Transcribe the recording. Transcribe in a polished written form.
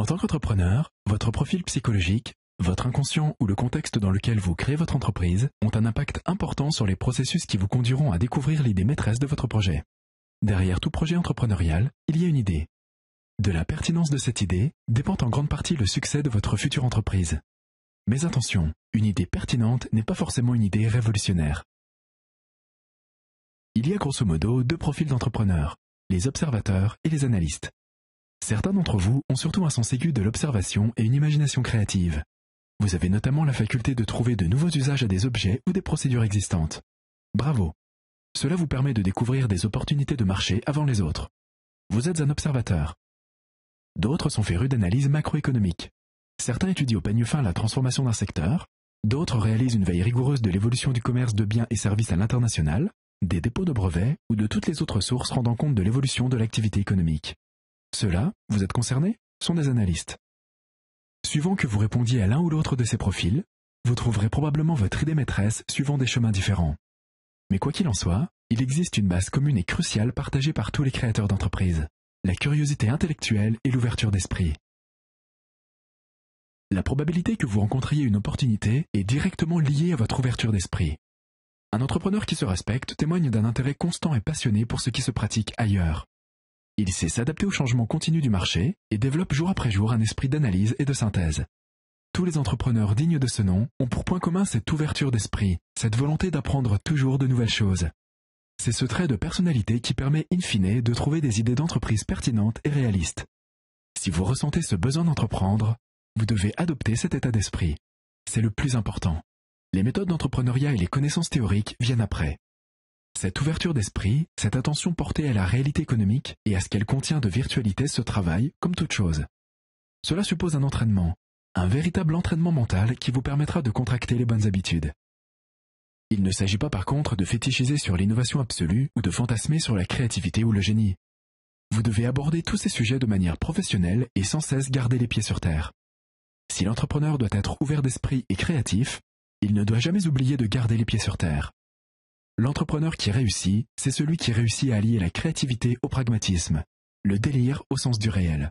En tant qu'entrepreneur, votre profil psychologique, votre inconscient ou le contexte dans lequel vous créez votre entreprise ont un impact important sur les processus qui vous conduiront à découvrir l'idée maîtresse de votre projet. Derrière tout projet entrepreneurial, il y a une idée. De la pertinence de cette idée dépend en grande partie le succès de votre future entreprise. Mais attention, une idée pertinente n'est pas forcément une idée révolutionnaire. Il y a grosso modo deux profils d'entrepreneurs, les observateurs et les analystes. Certains d'entre vous ont surtout un sens aigu de l'observation et une imagination créative. Vous avez notamment la faculté de trouver de nouveaux usages à des objets ou des procédures existantes. Bravo! Cela vous permet de découvrir des opportunités de marché avant les autres. Vous êtes un observateur. D'autres sont férus d'analyse macroéconomique. Certains étudient au peigne fin la transformation d'un secteur, d'autres réalisent une veille rigoureuse de l'évolution du commerce de biens et services à l'international, des dépôts de brevets ou de toutes les autres sources rendant compte de l'évolution de l'activité économique. Ceux-là, vous êtes concernés, sont des analystes. Suivant que vous répondiez à l'un ou l'autre de ces profils, vous trouverez probablement votre idée maîtresse suivant des chemins différents. Mais quoi qu'il en soit, il existe une base commune et cruciale partagée par tous les créateurs d'entreprises, la curiosité intellectuelle et l'ouverture d'esprit. La probabilité que vous rencontriez une opportunité est directement liée à votre ouverture d'esprit. Un entrepreneur qui se respecte témoigne d'un intérêt constant et passionné pour ce qui se pratique ailleurs. Il sait s'adapter au changement continu du marché et développe jour après jour un esprit d'analyse et de synthèse. Tous les entrepreneurs dignes de ce nom ont pour point commun cette ouverture d'esprit, cette volonté d'apprendre toujours de nouvelles choses. C'est ce trait de personnalité qui permet in fine de trouver des idées d'entreprise pertinentes et réalistes. Si vous ressentez ce besoin d'entreprendre, vous devez adopter cet état d'esprit. C'est le plus important. Les méthodes d'entrepreneuriat et les connaissances théoriques viennent après. Cette ouverture d'esprit, cette attention portée à la réalité économique et à ce qu'elle contient de virtualité se travaille comme toute chose. Cela suppose un entraînement, un véritable entraînement mental qui vous permettra de contracter les bonnes habitudes. Il ne s'agit pas par contre de fétichiser sur l'innovation absolue ou de fantasmer sur la créativité ou le génie. Vous devez aborder tous ces sujets de manière professionnelle et sans cesse garder les pieds sur terre. Si l'entrepreneur doit être ouvert d'esprit et créatif, il ne doit jamais oublier de garder les pieds sur terre. L'entrepreneur qui réussit, c'est celui qui réussit à allier la créativité au pragmatisme, le délire au sens du réel.